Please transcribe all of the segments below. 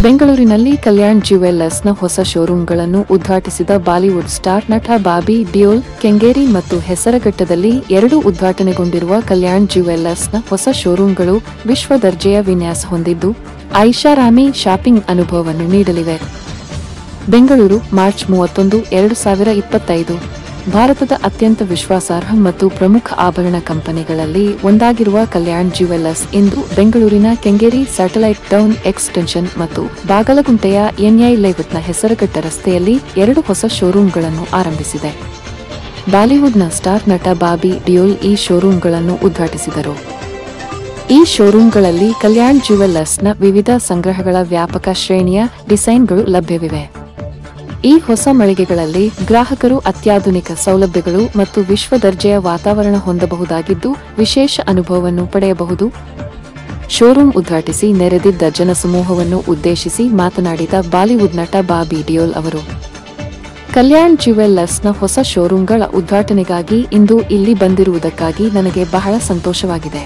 ಬೆಂಗಳೂರಿನಲ್ಲಿ ಕಲ್ಯಾಣ್ ಜ್ಯುವೆಲ್ಲರ್ಸ್ನ ಹೊಸ ಶೋರೂಂಗಳನ್ನು ಉದ್ಘಾಟಿಸಿದ ಬಾಲಿವುಡ್ ಸ್ಟಾರ್ ನಟ ಬಾಬಿ ಡಿಯೋಲ್ ಕೆಂಗೇರಿ ಮತ್ತು ಹೆಸರಘಟ್ಟದಲ್ಲಿ 2 ಉದ್ಘಾಟನೆಗೊಂಡಿರುವ ಕಲ್ಯಾಣ್ ಜ್ಯುವೆಲ್ಲರ್ಸ್ನ ಹೊಸ ಶೋರೂಂಗಳು ವಿಶ್ವ ದರ್ಜೆಯ ವಿನ್ಯಾಸ ಹೊಂದಿದ್ದು ಐಷಾರಾಮಿ ಶಾಪಿಂಗ್ ಅನುಭವವನ್ನು ನೀಡಲಿವೆ. ಬೆಂಗಳೂರು ಮಾರ್ಚ್ 31, 2025 ಭಾರತದ ಅತ್ಯಂತ ವಿಶ್ವಾಸಾರ್ಹ ಮತ್ತು ಪ್ರಮುಖ ಆಭರಣ ಕಂಪನಿಗಳಲ್ಲಿ ಒಂದಾಗಿರುವ ಕಲ್ಯಾಣ್ ಜ್ಯುವೆಲ್ಲರ್ಸ್ ಇಂದು ಬೆಂಗಳೂರಿನ ಕೆಂಗೇರಿ ಸ್ಯಾಟಲೈಟ್ ಟೌನ್ ಎಕ್ಸ್ಟೆನ್ಷನ್ ಮತ್ತು ಬಾಗಲಗುಂಟೆಯ NI11ನ ಹೆಸರಘಟ್ಟ ರಸ್ತೆಯಲ್ಲಿ 2 ಹೊಸ ಶೋರೂಂಗಳನ್ನು ಆರಂಭಿಸಿದೆ. ಬಾಲಿವುಡ್ನ ಸ್ಟಾರ್ ನಟ ಬಾಬಿ ಡಿಯೋಲ್ ಈ ಶೋರೂಂಗಳನ್ನು ಉದ್ಘಾಟಿಸಿದರು. ಈ ಶೋರೂಂಗಳಲ್ಲಿ ಕಲ್ಯಾಣ್ ಜ್ಯುವೆಲ್ಲರ್ಸ್ನ ವಿವಿಧ ಸಂಗ್ರಹಗಳ ವ್ಯಾಪಕ ಶ್ರೇಣಿಯ ಡಿಸೈನ್ಗಳು ಲಭ್ಯವಿವೆ. ಈ ಹೊಸ ಮಳಿಗೆಗಳಲ್ಲಿ ಗ್ರಾಹಕರು ಅತ್ಯಾಧುನಿಕ ಸೌಲಭ್ಯಗಳು ಮತ್ತು ವಿಶ್ವ ದರ್ಜೆಯ ವಾತಾವರಣ ಹೊಂದಬಹುದಾಗಿದ್ದು ವಿಶೇಷ ಅನುಭವವನ್ನು ಪಡೆಯಬಹುದು. ಶೋರೂಂ ಉದ್ಘಾಟಿಸಿ ನೆರೆದಿದ್ದ ಜನಸಮೂಹವನ್ನು ಉದ್ದೇಶಿಸಿ ಮಾತನಾಡಿದ ಬಾಲಿವುಡ್ ನಟ ಬಾಬಿ ಡಿಯೋಲ್ ಅವರು, ಕಲ್ಯಾಣ್ ಜ್ಯುವೆಲ್ಲರ್ಸ್ನ ಹೊಸ ಶೋರೂಂಗಳ ಉದ್ಘಾಟನೆಗಾಗಿ ಇಂದು ಇಲ್ಲಿ ಬಂದಿರುವುದಕ್ಕಾಗಿ ನನಗೆ ಬಹಳ ಸಂತೋಷವಾಗಿದೆ.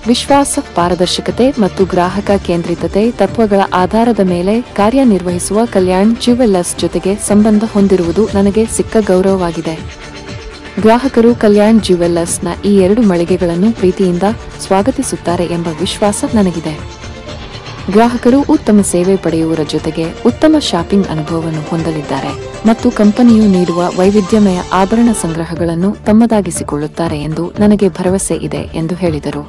ವಿಶ್ವಾಸ, ಪಾರದರ್ಶಕತೆ ಮತ್ತು ಗ್ರಾಹಕ ಕೇಂದ್ರಿತತೆ ತತ್ವಗಳ ಆಧಾರದ ಮೇಲೆ ಕಾರ್ಯನಿರ್ವಹಿಸುವ ಕಲ್ಯಾಣ್ ಜ್ಯುವೆಲ್ಲರ್ಸ್ ಜೊತೆಗೆ ಸಂಬಂಧ ಹೊಂದಿರುವುದು ನನಗೆ ಸಿಕ್ಕ ಗೌರವವಾಗಿದೆ. ಗ್ರಾಹಕರು ಕಲ್ಯಾಣ್ ಜ್ಯುವೆಲ್ಲರ್ಸ್ನ ಈ 2 ಮಳಿಗೆಗಳನ್ನು ಪ್ರೀತಿಯಿಂದ ಸ್ವಾಗತಿಸುತ್ತಾರೆ ಎಂಬ ವಿಶ್ವಾಸ ನನಗಿದೆ. ಗ್ರಾಹಕರು ಉತ್ತಮ ಸೇವೆ ಪಡೆಯುವುದರ ಜೊತೆಗೆ ಉತ್ತಮ ಶಾಪಿಂಗ್ ಅನುಭವವನ್ನು ಹೊಂದಲಿದ್ದಾರೆ ಮತ್ತು ಕಂಪನಿಯು ನೀಡುವ ವೈವಿಧ್ಯಮಯ ಆಭರಣ ಸಂಗ್ರಹಗಳನ್ನು ತಮ್ಮದಾಗಿಸಿಕೊಳ್ಳುತ್ತಾರೆ ಎಂದು ನನಗೆ ಭರವಸೆ ಇದೆ ಎಂದು ಹೇಳಿದರು.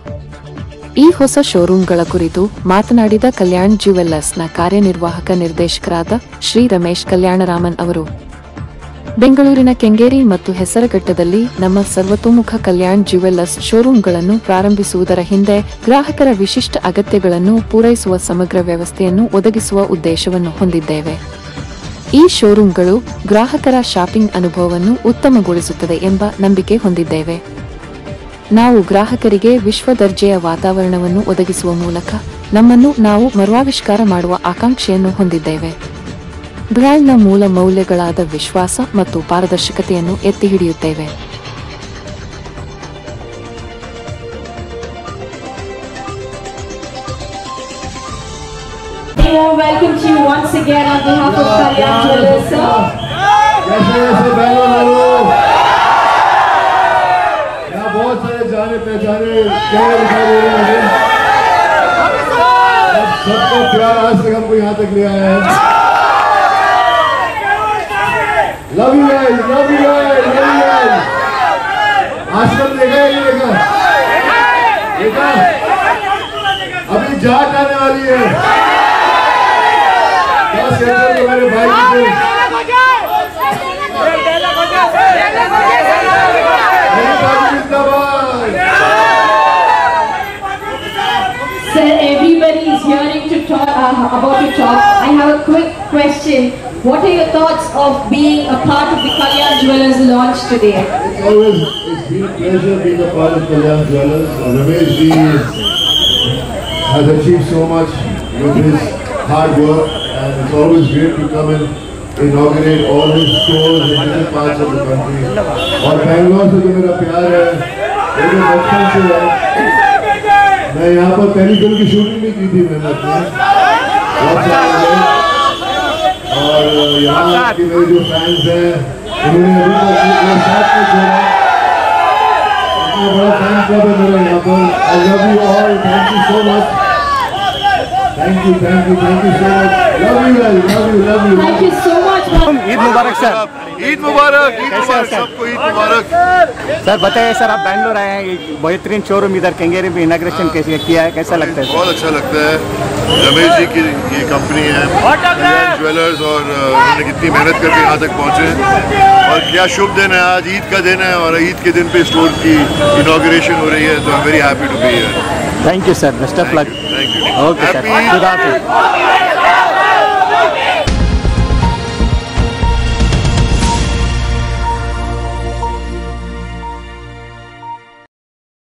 ಈ ಹೊಸ ಶೋರೂಂಗಳ ಕುರಿತು ಮಾತನಾಡಿದ ಕಲ್ಯಾಣ್ ಜ್ಯುವೆಲ್ಲರ್ಸ್ನ ಕಾರ್ಯನಿರ್ವಾಹಕ ನಿರ್ದೇಶಕರಾದ ಶ್ರೀ ರಮೇಶ್ ಕಲ್ಯಾಣರಾಮನ್ ಅವರು, ಬೆಂಗಳೂರಿನ ಕೆಂಗೇರಿ ಮತ್ತು ಹೆಸರಘಟ್ಟದಲ್ಲಿ ನಮ್ಮ ಸರ್ವತೋಮುಖ ಕಲ್ಯಾಣ್ ಜ್ಯುವೆಲ್ಲರ್ಸ್ ಶೋರೂಂಗಳನ್ನು ಪ್ರಾರಂಭಿಸುವುದರ ಹಿಂದೆ ಗ್ರಾಹಕರ ವಿಶಿಷ್ಟ ಅಗತ್ಯಗಳನ್ನು ಪೂರೈಸುವ ಸಮಗ್ರ ವ್ಯವಸ್ಥೆಯನ್ನು ಒದಗಿಸುವ ಉದ್ದೇಶವನ್ನು ಹೊಂದಿದ್ದೇವೆ. ಈ ಶೋರೂಂಗಳು ಗ್ರಾಹಕರ ಶಾಪಿಂಗ್ ಅನುಭವವನ್ನು ಉತ್ತಮಗೊಳಿಸುತ್ತದೆ ಎಂಬ ನಂಬಿಕೆ ಹೊಂದಿದ್ದೇವೆ. ನಾವು ಗ್ರಾಹಕರಿಗೆ ವಿಶ್ವ ದರ್ಜೆಯ ವಾತಾವರಣವನ್ನು ಒದಗಿಸುವ ಮೂಲಕ ನಮ್ಮನ್ನು ನಾವು ಮರುಆವಿಷ್ಕಾರ ಮಾಡುವ ಆಕಾಂಕ್ಷೆಯನ್ನು ಹೊಂದಿದ್ದೇವೆ. ಬ್ರ್ಯಾಂಡ್ನ ಮೂಲ ಮೌಲ್ಯಗಳಾದ ವಿಶ್ವಾಸ ಮತ್ತು ಪಾರದರ್ಶಕತೆಯನ್ನು ಎತ್ತಿ ಹಿಡಿಯುತ್ತೇವೆ. Welcome to you once again on behalf of Kalyan Jewellers, sir. बहुत सारे जाने पहचाने चेहरे दिखाई दे रहे हैं। सबका प्यार आज तक हमको यहाँ तक ले आया है. Love you guys, love you guys, love you guys. आजकल देखा है, नहीं देखा? देखा? अभी जाट आने वाली है. क्या सेंटर तो मेरे भाई की Sir, everybody is hearing to talk about your talk. I have a quick question. What are your thoughts of being a part of the Kalyan Jewellers launch today? It's been a pleasure being a part of Kalyan Jewellers. Ramesh ji has achieved so much with his hard work, and it's always great to come and inaugurate all his stores in different parts of the country. और बैंगलोर से जो मेरा प्यार है, वो जो बचपन से है. मैं यहाँ पर पहली फिल्म की शूटिंग भी की थी मैंने अपने, और यहाँ के मेरे जो फैंस हैं उन्होंने अभी तक मेरे साथ में जोड़ा. इतना बड़ा फैन क्लब है मेरा यहाँ पर. I love you all. Thank you so much. Thank you so much. Love you guys. Love you. Thank you so much. Eid मुबारक सर. ईद मुबारक सबको. ईद मुबारक सर. बताइए सर, आप बैंगलोर आए हैं, बेहतरीन शोरूम इधर केंगेरी में इनॉग्रेशन कैसे किया है, कैसा लगता है? बहुत अच्छा लगता है. रमेश जी की ये कंपनी है कल्याण ज्वेलर्स, और उन्होंने कितनी मेहनत करके यहाँ तक पहुँचे, और क्या शुभ दिन है. आज ईद का दिन है और ईद के दिन पे स्टोर की इनॉग्रेशन हो रही है, तो I am very happy to be here. Thank you sir. Best of luck. Thank you. Okay sir. खुदा हाफिज़.